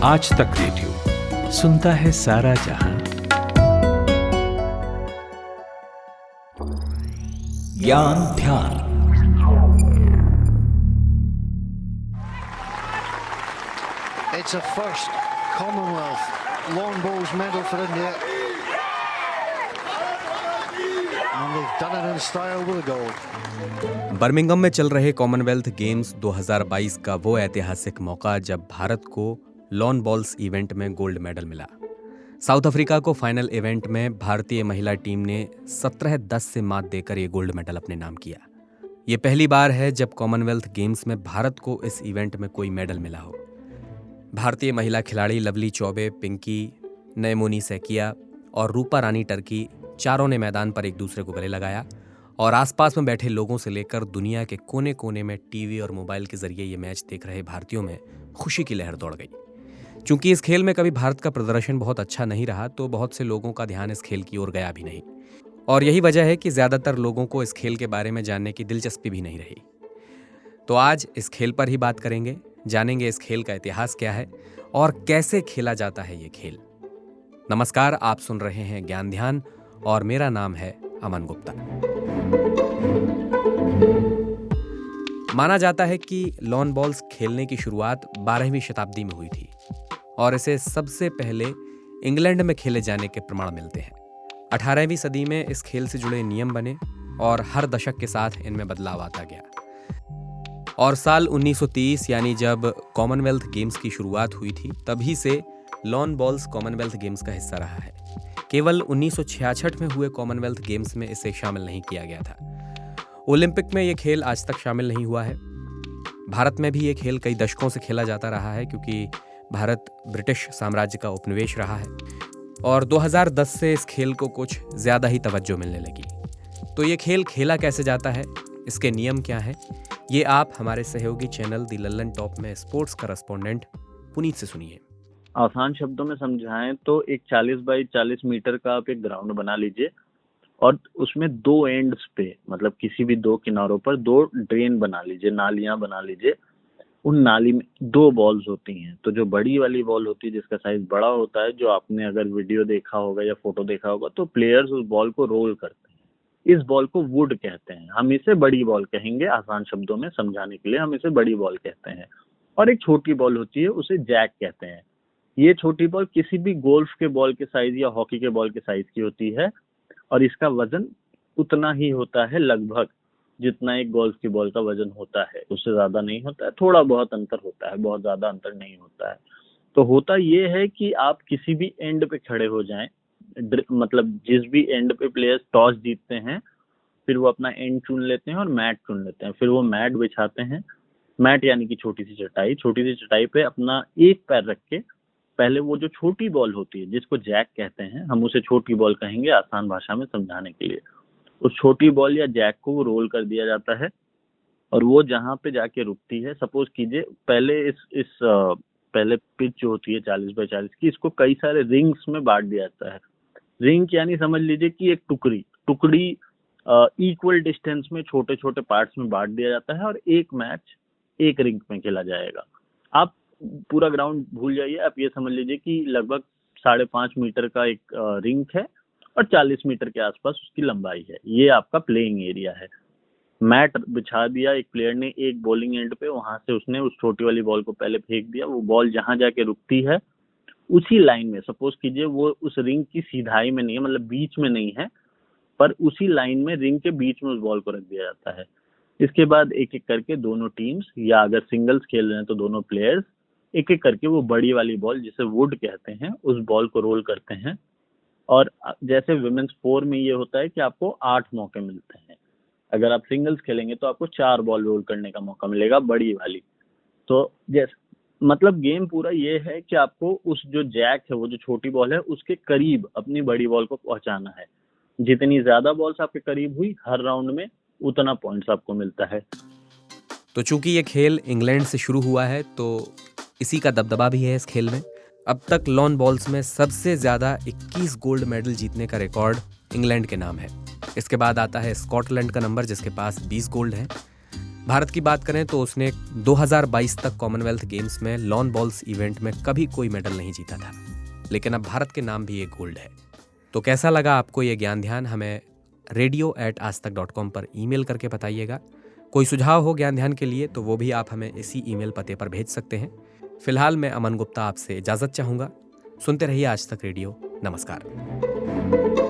आज तक रेडियो सुनता है सारा जहां। ज्ञान ध्यान। It's a first Commonwealth lawn bowls medal for India. And they've done it in style with gold. Birmingham में चल रहे कॉमनवेल्थ गेम्स 2022 का वो ऐतिहासिक मौका जब भारत को लॉन बॉल्स इवेंट में गोल्ड मेडल मिला। साउथ अफ्रीका को फाइनल इवेंट में भारतीय महिला टीम ने 17-10 से मात देकर ये गोल्ड मेडल अपने नाम किया। ये पहली बार है जब कॉमनवेल्थ गेम्स में भारत को इस इवेंट में कोई मेडल मिला हो। भारतीय महिला खिलाड़ी लवली चौबे, पिंकी, नयमोनी सैकिया और रूपा रानी टर्की चारों ने मैदान पर एक दूसरे को गले लगाया और आसपास में बैठे लोगों से लेकर दुनिया के कोने कोने में टीवी और मोबाइल के जरिए ये मैच देख रहे भारतीयों में खुशी की लहर दौड़ गई। चूंकि इस खेल में कभी भारत का प्रदर्शन बहुत अच्छा नहीं रहा, तो बहुत से लोगों का ध्यान इस खेल की ओर गया भी नहीं, और यही वजह है कि ज्यादातर लोगों को इस खेल के बारे में जानने की दिलचस्पी भी नहीं रही। तो आज इस खेल पर ही बात करेंगे, जानेंगे इस खेल का इतिहास क्या है और कैसे खेला जाता है ये खेल। नमस्कार, आप सुन रहे हैं ज्ञान ध्यान और मेरा नाम है अमन गुप्ता। माना जाता है कि लॉन बॉल्स खेलने की शुरुआत 12वीं शताब्दी में हुई थी और इसे सबसे पहले इंग्लैंड में खेले जाने के प्रमाण मिलते हैं। 18वीं सदी में इस खेल से जुड़े नियम बने और हर दशक के साथ इनमें बदलाव आता गया और साल 1930 यानी जब कॉमनवेल्थ गेम्स की शुरुआत हुई थी, तभी से लॉन बॉल्स कॉमनवेल्थ गेम्स का हिस्सा रहा है। केवल 1966 में हुए कॉमनवेल्थ गेम्स में इसे शामिल नहीं किया गया था। ओलंपिक में ये खेल आज तक शामिल नहीं हुआ है। भारत में भी ये खेल कई दशकों से खेला जाता रहा है, क्योंकि भारत ब्रिटिश साम्राज्य का उपनिवेश रहा है और 2010 से इस खेल को कुछ ज्यादा ही तवज्जो मिलने लगी। तो ये खेल खेला कैसे जाता है, इसके नियम क्या हैं, ये आप हमारे सहयोगी चैनल दी लल्लन टॉप में स्पोर्ट्स करस्पॉन्डेंट पुनीत से सुनिए। आसान शब्दों में समझाएं तो एक 40 बाई 40 मीटर का आप एक ग्राउंड बना लीजिए और उसमें दो एंड्स पे, मतलब किसी भी दो किनारों पर दो ड्रेन बना लीजिए, नालियां बना लीजिए। उन नाली में दो बॉल्स होती हैं। तो जो बड़ी वाली बॉल होती है जिसका साइज बड़ा होता है, जो आपने अगर वीडियो देखा होगा या फोटो देखा होगा, तो प्लेयर्स उस बॉल को रोल करते हैं। इस बॉल को वुड कहते हैं। हम इसे बड़ी बॉल कहेंगे, आसान शब्दों में समझाने के लिए हम इसे बड़ी बॉल कहते हैं। और एक छोटी बॉल होती है, उसे जैक कहते हैं। ये छोटी बॉल किसी भी गोल्फ के बॉल के साइज या हॉकी के बॉल के साइज की होती है और इसका वजन उतना ही होता है लगभग जितना एक गोल्फ की बॉल का वजन होता है। उससे ज्यादा नहीं होता है, थोड़ा बहुत अंतर होता है, बहुत ज्यादा अंतर नहीं होता है। तो होता ये है कि आप किसी भी एंड पे खड़े हो जाएं, मतलब जिस भी एंड पे प्लेयर्स टॉस जीतते हैं, फिर वो अपना एंड चुन लेते हैं और मैट चुन लेते हैं। फिर वो मैट बिछाते हैं। मैट यानी कि छोटी सी चटाई पे अपना एक पैर रख के पहले वो जो छोटी बॉल होती है जिसको जैक कहते हैं, हम उसे छोटी बॉल कहेंगे आसान भाषा में समझाने के लिए, उस छोटी बॉल या जैक को रोल कर दिया जाता है और वो जहां पे जाके रुकती है, सपोज कीजिए पहले पिच जो होती है 40 बाई 40 की, इसको कई सारे रिंग्स में बांट दिया जाता है। रिंग यानी समझ लीजिए कि एक टुकड़ी इक्वल डिस्टेंस में छोटे छोटे पार्ट्स में बांट दिया जाता है और एक मैच एक रिंग में खेला जाएगा। आप पूरा ग्राउंड भूल जाइए, आप ये समझ लीजिए कि लगभग 5.5 मीटर का एक रिंग है और 40 मीटर के आसपास उसकी लंबाई है। ये आपका प्लेइंग एरिया है। मैट बिछा दिया एक प्लेयर ने एक बॉलिंग एंड पे, वहां से उसने उस छोटी वाली बॉल को पहले फेंक दिया। वो बॉल जहां जाके रुकती है उसी लाइन में, सपोज कीजिए वो उस रिंग की सीधाई में नहीं है, मतलब बीच में नहीं है, पर उसी लाइन में रिंग के बीच में उस बॉल को रख दिया जाता है। इसके बाद एक एक करके दोनों टीम्स, या अगर सिंगल्स खेल रहे हैं तो दोनों प्लेयर्स, एक एक करके वो बड़ी वाली बॉल जिसे वुड कहते हैं, उस बॉल को रोल करते हैं। और जैसे विमेंस 4 में ये होता है कि आपको 8 मौके मिलते हैं। अगर आप सिंगल्स खेलेंगे तो आपको 4 बॉल रोल करने का मौका मिलेगा, बड़ी वाली। तो जैसे मतलब गेम पूरा ये है कि आपको उस जो जैक है, वो जो छोटी बॉल है, उसके करीब अपनी बड़ी बॉल को पहुंचाना है। जितनी ज्यादा बॉल्स आपके करीब हुई हर राउंड में, उतना पॉइंट्स आपको मिलता है। तो चूंकि ये खेल इंग्लैंड से शुरू हुआ है, तो इसी का दबदबा भी है इस खेल में। अब तक लॉन बॉल्स में सबसे ज्यादा 21 गोल्ड मेडल जीतने का रिकॉर्ड इंग्लैंड के नाम है। इसके बाद आता है स्कॉटलैंड का नंबर, जिसके पास 20 गोल्ड है। भारत की बात करें तो उसने 2022 तक कॉमनवेल्थ गेम्स में लॉन बॉल्स इवेंट में कभी कोई मेडल नहीं जीता था, लेकिन अब भारत के नाम भी एक गोल्ड है। तो कैसा लगा आपको ये ज्ञान ध्यान, हमें radio@aajtak.com पर ईमेल करके बताइएगा। कोई सुझाव हो ज्ञान ध्यान के लिए तो वो भी आप हमें इसी ईमेल पते पर भेज सकते हैं। फिलहाल मैं अमन गुप्ता आपसे इजाजत चाहूंगा। सुनते रहिए आज तक रेडियो। नमस्कार।